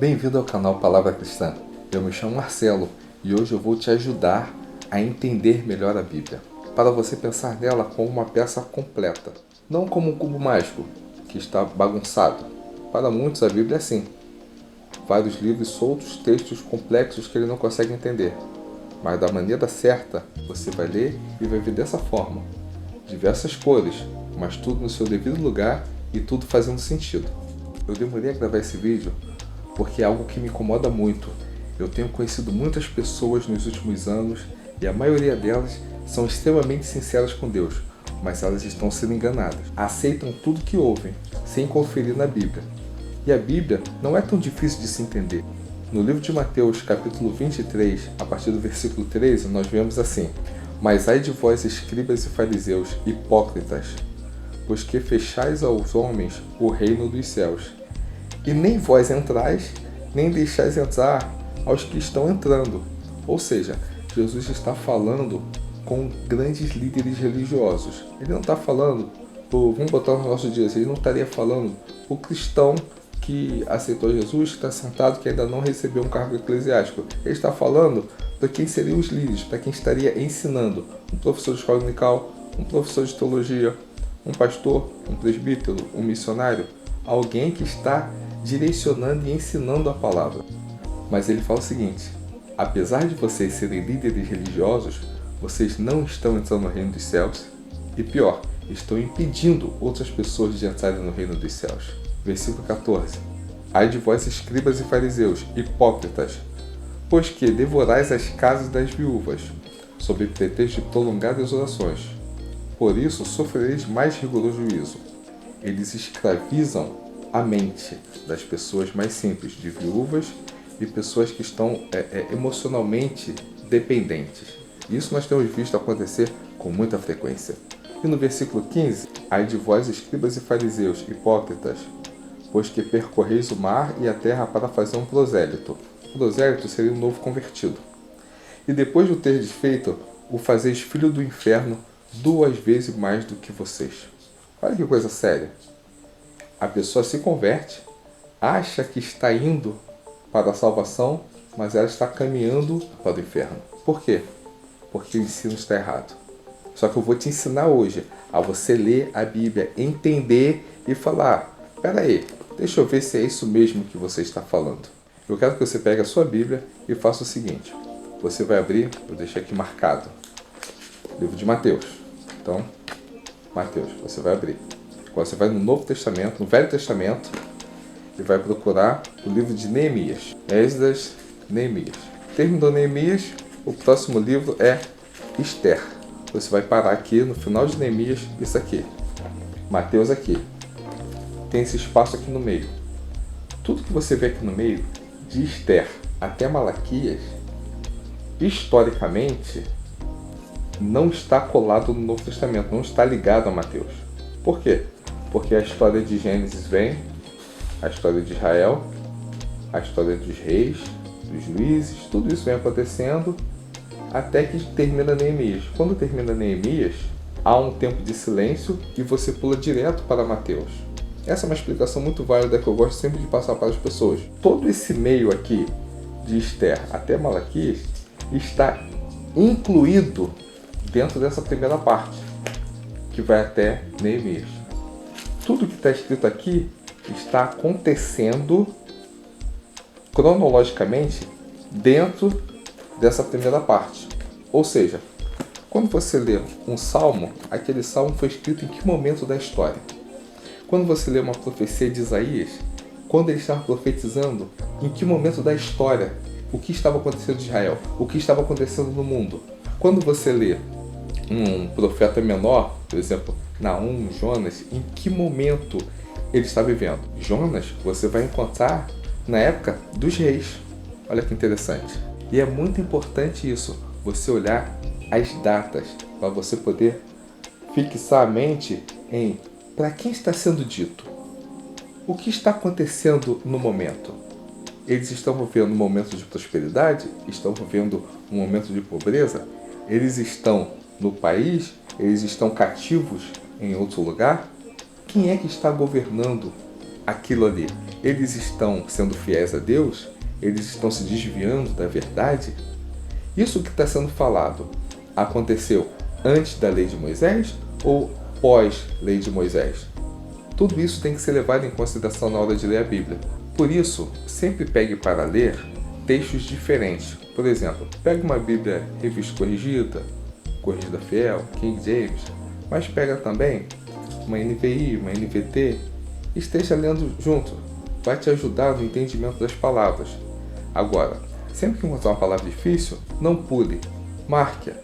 Bem-vindo ao canal Palavra Cristã. Eu me chamo Marcelo e hoje eu vou te ajudar a entender melhor a Bíblia, para você pensar nela como uma peça completa, não como um cubo mágico que está bagunçado. Para muitos a Bíblia é assim, vários livros soltos, textos complexos que ele não consegue entender, mas da maneira certa você vai ler e vai ver dessa forma, diversas cores, mas tudo no seu devido lugar e tudo fazendo sentido. Eu demorei a gravar esse vídeo porque é algo que me incomoda muito. Eu tenho conhecido muitas pessoas nos últimos anos e a maioria delas são extremamente sinceras com Deus, mas elas estão sendo enganadas. Aceitam tudo que ouvem, sem conferir na Bíblia. E a Bíblia não é tão difícil de se entender. No livro de Mateus, capítulo 23, a partir do versículo 13, nós vemos assim: Mas ai de vós, escribas e fariseus, hipócritas, pois que fechais aos homens o reino dos céus. E nem vós entrais, nem deixais entrar aos que estão entrando. Ou seja, Jesus está falando com grandes líderes religiosos. Ele não está falando, vamos botar nos nossos dias, ele não estaria falando o cristão que aceitou Jesus, que está sentado, que ainda não recebeu um cargo eclesiástico. Ele está falando para quem seriam os líderes, para quem estaria ensinando. Um professor de escola dominical, um professor de teologia, um pastor, um presbítero, um missionário. Alguém que está direcionando e ensinando a palavra. Mas ele fala o seguinte: apesar de vocês serem líderes religiosos, vocês não estão entrando no reino dos céus e pior, estão impedindo outras pessoas de entrarem no reino dos céus. Versículo 14: Ai de vós, escribas e fariseus, hipócritas, pois que devorais as casas das viúvas, sob pretexto de prolongadas orações. Por isso sofrereis mais rigoroso juízo. Eles escravizam a mente das pessoas mais simples, de viúvas e pessoas que estão emocionalmente dependentes. Isso nós temos visto acontecer com muita frequência. E no versículo 15, ai de vós, escribas e fariseus, hipócritas, pois que percorreis o mar e a terra para fazer um prosélito. O prosélito seria um novo convertido. E depois de o terdes feito, o fazeis filho do inferno 2 vezes mais do que vocês. Olha que coisa séria. A pessoa se converte, acha que está indo para a salvação, mas ela está caminhando para o inferno. Por quê? Porque o ensino está errado. Só que eu vou te ensinar hoje a você ler a Bíblia, entender e falar: espera aí, deixa eu ver se é isso mesmo que você está falando. Eu quero que você pegue a sua Bíblia e faça o seguinte: você vai abrir, eu deixei aqui marcado, livro de Mateus. Então, Mateus, você vai abrir. Você vai no Novo Testamento, no Velho Testamento, e vai procurar o livro de Neemias. Esdras, Neemias. Terminou Neemias, o próximo livro é Esther. Você vai parar aqui no final de Neemias, isso aqui. Mateus aqui. Tem esse espaço aqui no meio. Tudo que você vê aqui no meio, de Esther até Malaquias, historicamente, não está colado no Novo Testamento, não está ligado a Mateus. Por quê? Porque a história de Gênesis vem, a história de Israel, a história dos reis, dos juízes, tudo isso vem acontecendo até que termina Neemias. Quando termina Neemias, há um tempo de silêncio e você pula direto para Mateus. Essa é uma explicação muito válida que eu gosto sempre de passar para as pessoas. Todo esse meio aqui, de Esther até Malaquias, está incluído dentro dessa primeira parte, que vai até Neemias. Tudo que está escrito aqui está acontecendo cronologicamente dentro dessa primeira parte. Ou seja, quando você lê um salmo, aquele salmo foi escrito em que momento da história? Quando você lê uma profecia de Isaías, quando ele estava profetizando, em que momento da história? O que estava acontecendo em Israel? O que estava acontecendo no mundo? Quando você lê um profeta menor, por exemplo, Naum, Jonas, em que momento ele está vivendo? Jonas você vai encontrar na época dos reis. Olha que interessante. E é muito importante isso, você olhar as datas, para você poder fixar a mente em para quem está sendo dito. O que está acontecendo no momento? Eles estão vivendo um momento de prosperidade? Estão vivendo um momento de pobreza? Eles estão no país? Eles estão cativos em outro lugar? Quem é que está governando aquilo ali? Eles estão sendo fiéis a Deus? Eles estão se desviando da verdade? Isso que está sendo falado aconteceu antes da lei de Moisés ou pós-lei de Moisés? Tudo isso tem que ser levado em consideração na hora de ler a Bíblia. Por isso, sempre pegue para ler textos diferentes. Por exemplo, pegue uma Bíblia Revista Corrigida, Corrigida Fiel, King James, mas pega também uma NVI, uma NVT, e esteja lendo junto. Vai te ajudar no entendimento das palavras. Agora, sempre que encontrar uma palavra difícil, não pule, marque-a,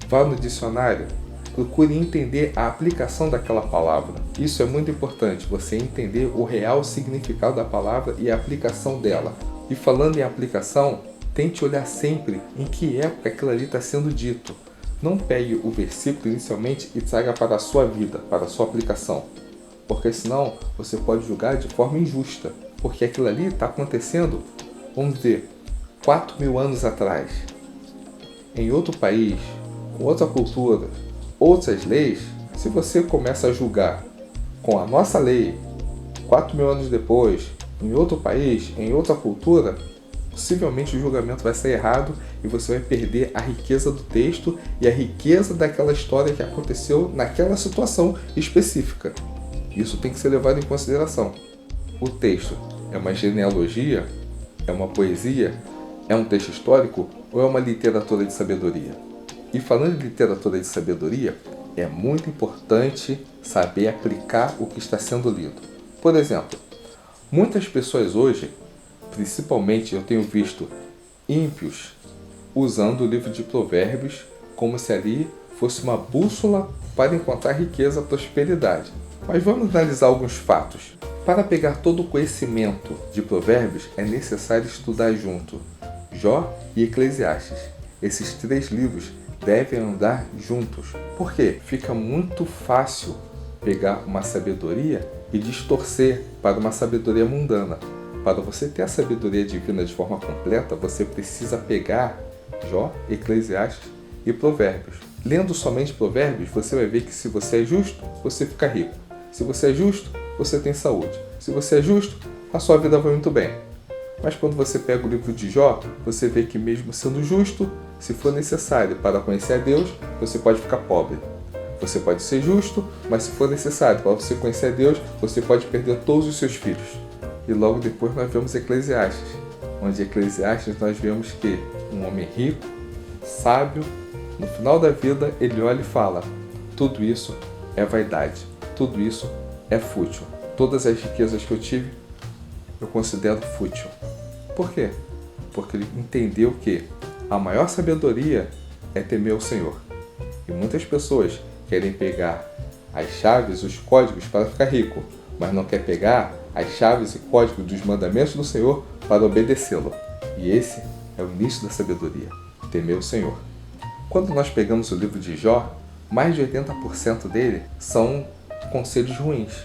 vá no dicionário, procure entender a aplicação daquela palavra. Isso é muito importante, você entender o real significado da palavra e a aplicação dela. E falando em aplicação, tente olhar sempre em que época aquilo ali está sendo dito. Não pegue o versículo inicialmente e traga para a sua vida, para a sua aplicação. Porque senão você pode julgar de forma injusta. Porque aquilo ali está acontecendo, vamos dizer, 4.000 anos atrás. Em outro país, com outra cultura, outras leis, se você começa a julgar com a nossa lei, 4.000 anos depois, em outro país, em outra cultura, possivelmente o julgamento vai ser errado e você vai perder a riqueza do texto e a riqueza daquela história que aconteceu naquela situação específica. Isso tem que ser levado em consideração. O texto é uma genealogia? É uma poesia? É um texto histórico ou é uma literatura de sabedoria? E falando de literatura de sabedoria, é muito importante saber aplicar o que está sendo lido. Por exemplo, muitas pessoas hoje, principalmente eu tenho visto ímpios, usando o livro de Provérbios como se ali fosse uma bússola para encontrar riqueza e prosperidade. Mas vamos analisar alguns fatos. Para pegar todo o conhecimento de Provérbios, é necessário estudar junto Jó e Eclesiastes. Esses 3 livros devem andar juntos. Por quê? Fica muito fácil pegar uma sabedoria e distorcer para uma sabedoria mundana. Para você ter a sabedoria divina de forma completa, você precisa pegar Jó, Eclesiastes e Provérbios. Lendo somente Provérbios, você vai ver que se você é justo, você fica rico. Se você é justo, você tem saúde. Se você é justo, a sua vida vai muito bem. Mas quando você pega o livro de Jó, você vê que mesmo sendo justo, se for necessário para conhecer a Deus, você pode ficar pobre. Você pode ser justo, mas se for necessário para você conhecer a Deus, você pode perder todos os seus filhos. E logo depois nós vemos Eclesiastes, onde Eclesiastes nós vemos que um homem rico, sábio, no final da vida ele olha e fala: tudo isso é vaidade, tudo isso é fútil. Todas as riquezas que eu tive, eu considero fútil. Por quê? Porque ele entendeu que a maior sabedoria é temer o Senhor. E muitas pessoas querem pegar as chaves, os códigos para ficar rico, mas não quer pegar as chaves e códigos dos mandamentos do Senhor para obedecê-lo. E esse é o início da sabedoria, temer o Senhor. Quando nós pegamos o livro de Jó, mais de 80% dele são conselhos ruins.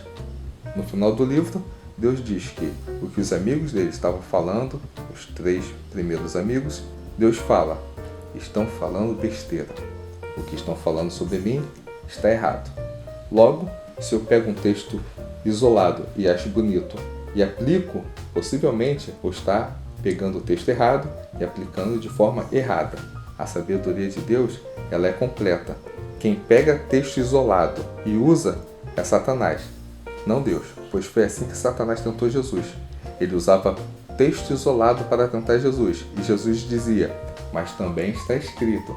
No final do livro, Deus diz que o que os amigos dele estavam falando, os 3 primeiros amigos, Deus fala: estão falando besteira. O que estão falando sobre mim está errado. Logo, se eu pego um texto isolado e acho bonito e aplico, possivelmente vou estar pegando o texto errado e aplicando de forma errada. A sabedoria de Deus, ela é completa. Quem pega texto isolado e usa é Satanás, não Deus, pois foi assim que Satanás tentou Jesus. Ele usava texto isolado para tentar Jesus, e Jesus dizia: mas também está escrito.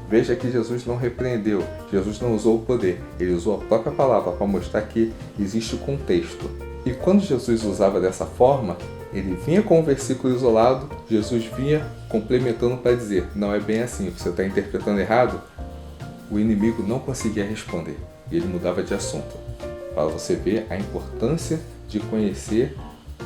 Veja que Jesus não repreendeu, Jesus não usou o poder, ele usou a própria palavra para mostrar que existe contexto. E quando Jesus usava dessa forma, ele vinha com um versículo isolado, Jesus vinha complementando para dizer: não é bem assim, você está interpretando errado. O inimigo não conseguia responder, e ele mudava de assunto, para você ver a importância de conhecer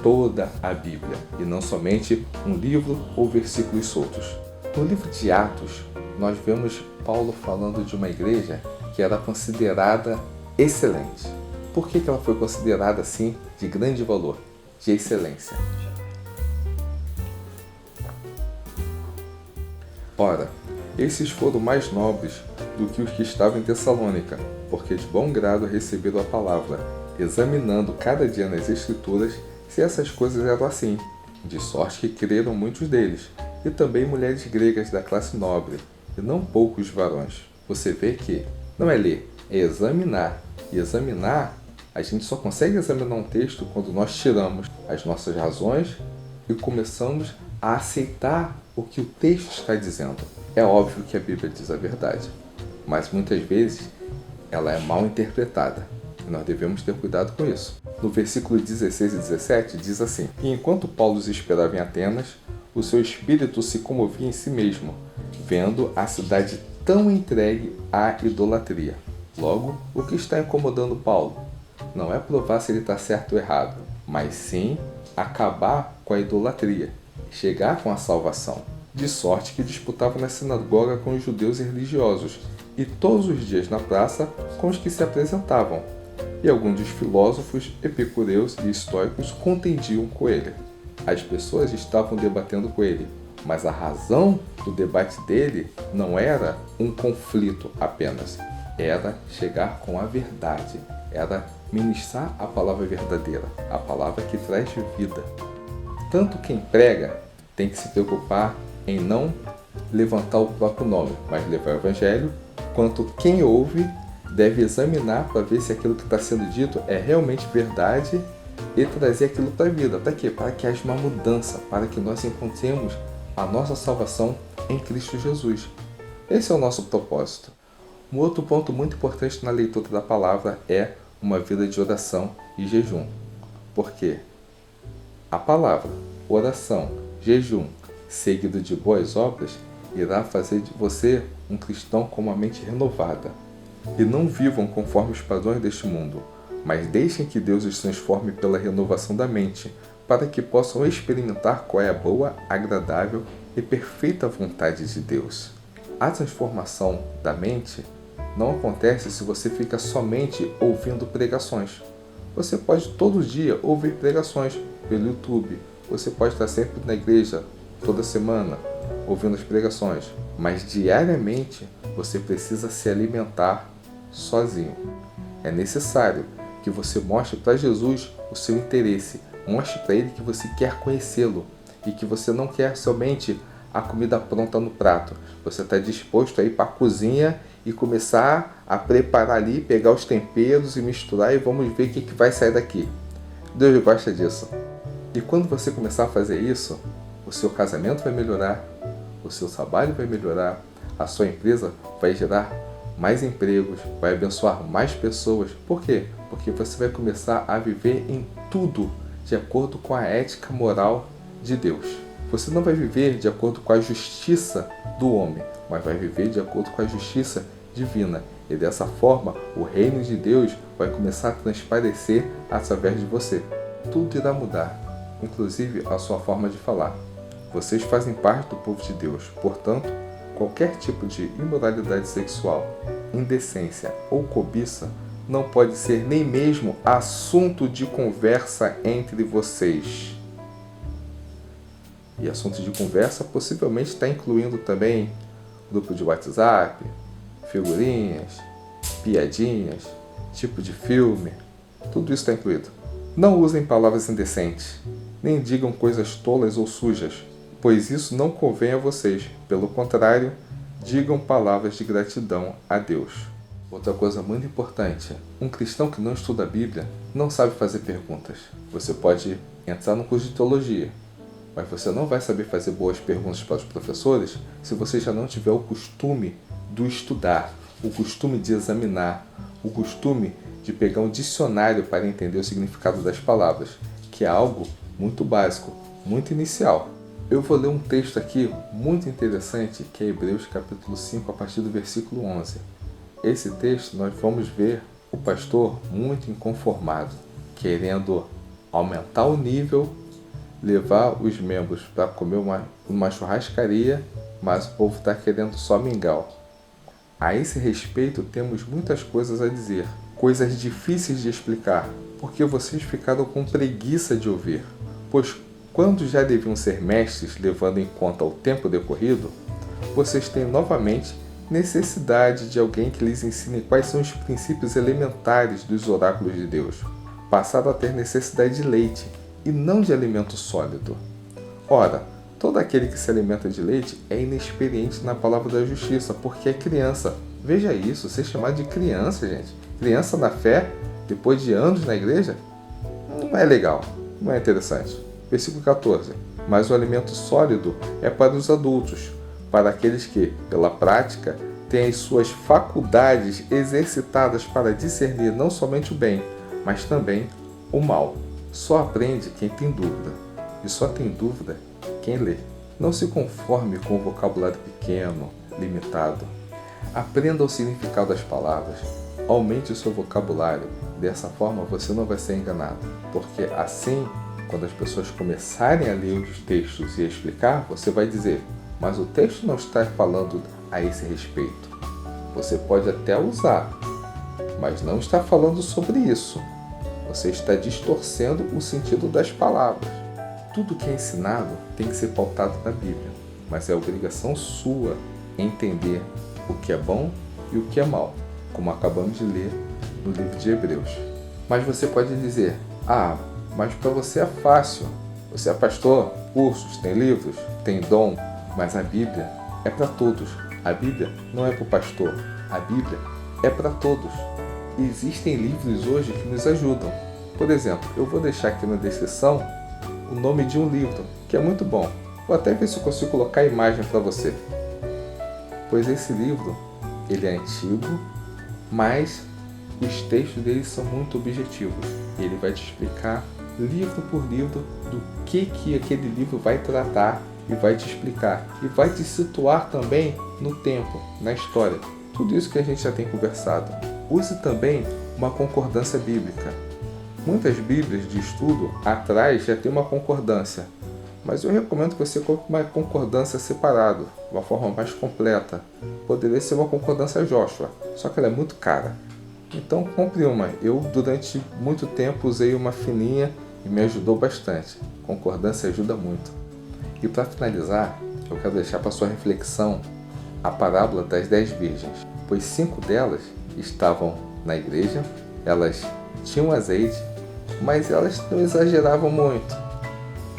toda a Bíblia, e não somente um livro ou versículos soltos. No livro de Atos, nós vemos Paulo falando de uma igreja que era considerada excelente. Por que ela foi considerada assim, de grande valor, de excelência? Ora, esses foram mais nobres do que os que estavam em Tessalônica, porque de bom grado receberam a palavra, examinando cada dia nas Escrituras se essas coisas eram assim, de sorte que creram muitos deles, e também mulheres gregas da classe nobre, e não poucos varões. Você vê que não é ler, é examinar. E examinar, a gente só consegue examinar um texto quando nós tiramos as nossas razões e começamos a aceitar o que o texto está dizendo. É óbvio que a Bíblia diz a verdade, mas muitas vezes ela é mal interpretada. E nós devemos ter cuidado com isso. No versículo 16 e 17 diz assim: E enquanto Paulo os esperava em Atenas, o seu espírito se comovia em si mesmo, vendo a cidade tão entregue à idolatria. Logo, o que está incomodando Paulo não é provar se ele está certo ou errado, mas sim acabar com a idolatria, chegar com a salvação. De sorte que disputava na sinagoga com os judeus e religiosos, e todos os dias na praça com os que se apresentavam. E alguns dos filósofos, epicureus e estoicos contendiam com ele. As pessoas estavam debatendo com ele, mas a razão do debate dele não era um conflito apenas, era chegar com a verdade, era ministrar a palavra verdadeira, a palavra que traz vida. Tanto quem prega tem que se preocupar em não levantar o próprio nome, mas levar o evangelho, quanto quem ouve deve examinar para ver se aquilo que está sendo dito é realmente verdade e trazer aquilo para a vida. Para quê? Para que haja uma mudança, para que nós encontremos a nossa salvação em Cristo Jesus. Esse é o nosso propósito. Um outro ponto muito importante na leitura da palavra é uma vida de oração e jejum. Por quê? A palavra, oração, jejum, seguido de boas obras, irá fazer de você um cristão com uma mente renovada. E não vivam conforme os padrões deste mundo, mas deixem que Deus os transforme pela renovação da mente, para que possam experimentar qual é a boa, agradável e perfeita vontade de Deus. A transformação da mente não acontece se você fica somente ouvindo pregações. Você pode todo dia ouvir pregações pelo YouTube, você pode estar sempre na igreja, toda semana, ouvindo as pregações, mas diariamente você precisa se alimentar sozinho. É necessário que você mostre para Jesus o seu interesse, mostre para Ele que você quer conhecê-lo e que você não quer somente a comida pronta no prato. Você está disposto a ir para a cozinha e começar a preparar ali, pegar os temperos e misturar e vamos ver o que vai sair daqui. Deus gosta disso. E quando você começar a fazer isso, o seu casamento vai melhorar, o seu trabalho vai melhorar, a sua empresa vai gerar mais empregos, vai abençoar mais pessoas. Por quê? Porque você vai começar a viver em tudo de acordo com a ética moral de Deus. Você não vai viver de acordo com a justiça do homem, mas vai viver de acordo com a justiça divina. E dessa forma, o reino de Deus vai começar a transparecer através de você. Tudo irá mudar, inclusive a sua forma de falar. Vocês fazem parte do povo de Deus, portanto, qualquer tipo de imoralidade sexual, indecência ou cobiça não pode ser nem mesmo assunto de conversa entre vocês. E assunto de conversa possivelmente está incluindo também grupo de WhatsApp, figurinhas, piadinhas, tipo de filme, tudo isso está incluído. Não usem palavras indecentes, nem digam coisas tolas ou sujas, pois isso não convém a vocês. Pelo contrário, digam palavras de gratidão a Deus. Outra coisa muito importante, um cristão que não estuda a Bíblia não sabe fazer perguntas. Você pode entrar no curso de teologia, mas você não vai saber fazer boas perguntas para os professores se você já não tiver o costume do estudar, o costume de examinar, o costume de pegar um dicionário para entender o significado das palavras, que é algo muito básico, muito inicial. Eu vou ler um texto aqui muito interessante, que é Hebreus capítulo 5, a partir do versículo 11. Esse texto nós vamos ver o pastor muito inconformado, querendo aumentar o nível, levar os membros para comer uma churrascaria, mas o povo está querendo só mingau. A esse respeito temos muitas coisas a dizer, coisas difíceis de explicar, porque vocês ficaram com preguiça de ouvir. Pois quando já deviam ser mestres, levando em conta o tempo decorrido, vocês têm novamente necessidade de alguém que lhes ensine quais são os princípios elementares dos oráculos de Deus. Passaram a ter necessidade de leite e não de alimento sólido. Ora, todo aquele que se alimenta de leite é inexperiente na palavra da justiça, porque é criança. Veja isso, ser chamado de criança, gente. Criança na fé, depois de anos na igreja, não é legal, não é interessante. Versículo 14. Mas o alimento sólido é para os adultos, para aqueles que, pela prática, têm as suas faculdades exercitadas para discernir não somente o bem, mas também o mal. Só aprende quem tem dúvida, e só tem dúvida quem lê. Não se conforme com o vocabulário pequeno, limitado. Aprenda o significado das palavras, aumente o seu vocabulário. Dessa forma você não vai ser enganado, porque assim, quando as pessoas começarem a ler os textos e a explicar, você vai dizer: mas o texto não está falando a esse respeito. Você pode até usar, mas não está falando sobre isso. Você está distorcendo o sentido das palavras. Tudo que é ensinado tem que ser pautado na Bíblia, mas é obrigação sua entender o que é bom e o que é mal, como acabamos de ler no livro de Hebreus. Mas você pode dizer: mas para você é fácil. Você é pastor, cursos, tem livros, tem dom, mas a Bíblia é para todos. A Bíblia não é para o pastor, a Bíblia é para todos. Existem livros hoje que nos ajudam. Por exemplo, eu vou deixar aqui na descrição o nome de um livro, que é muito bom. Vou até ver se eu consigo colocar a imagem para você. Pois esse livro, ele é antigo, mas os textos dele são muito objetivos. Ele vai te explicar, livro por livro, do que aquele livro vai tratar e vai te explicar. E vai te situar também no tempo, na história. Tudo isso que a gente já tem conversado. Use também uma concordância bíblica. Muitas bíblias de estudo atrás já tem uma concordância, mas eu recomendo que você coloque uma concordância separada, de uma forma mais completa. Poderia ser uma concordância Joshua, só que ela é muito cara. Então compre uma. Eu durante muito tempo usei uma fininha e me ajudou bastante. Concordância ajuda muito. E para finalizar, eu quero deixar para sua reflexão a parábola das 10 virgens, pois 5 delas estavam na igreja, elas tinham azeite, mas elas não exageravam muito.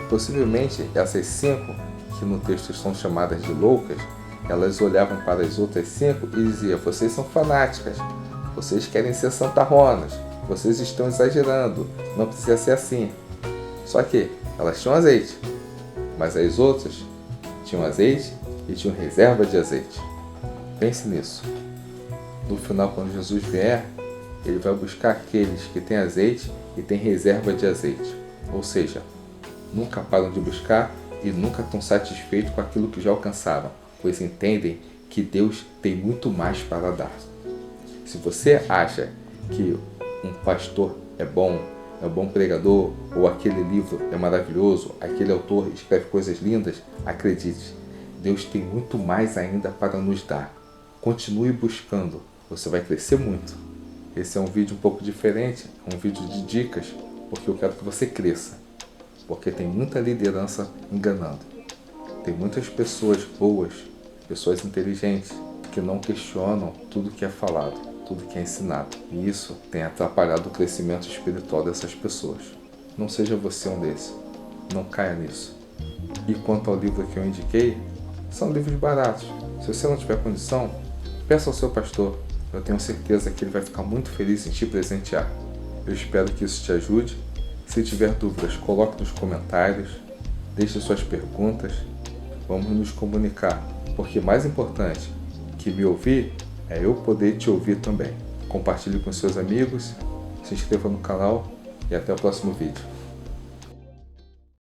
Possivelmente essas 5, que no texto são chamadas de loucas, elas olhavam para as outras 5 e diziam: vocês são fanáticas, vocês querem ser santarronas, vocês estão exagerando, não precisa ser assim. Só que elas tinham azeite, mas as outras tinham azeite e tinham reserva de azeite. Pense nisso. No final, quando Jesus vier, ele vai buscar aqueles que têm azeite e têm reserva de azeite. Ou seja, nunca param de buscar e nunca estão satisfeitos com aquilo que já alcançaram, pois entendem que Deus tem muito mais para dar. Se você acha que um pastor é um bom pregador, ou aquele livro é maravilhoso, aquele autor escreve coisas lindas, acredite, Deus tem muito mais ainda para nos dar. Continue buscando, você vai crescer muito. Esse é um vídeo um pouco diferente, é um vídeo de dicas, porque eu quero que você cresça. Porque tem muita liderança enganando. Tem muitas pessoas boas, pessoas inteligentes, que não questionam tudo que é falado, tudo que é ensinado. E isso tem atrapalhado o crescimento espiritual dessas pessoas. Não seja você um desses. Não caia nisso. E quanto ao livro que eu indiquei, são livros baratos. Se você não tiver condição, peça ao seu pastor. Eu tenho certeza que ele vai ficar muito feliz em te presentear. Eu espero que isso te ajude. Se tiver dúvidas, coloque nos comentários. Deixe suas perguntas. Vamos nos comunicar. Porque mais importante que me ouvir é eu poder te ouvir também. Compartilhe com seus amigos. Se inscreva no canal e até o próximo vídeo.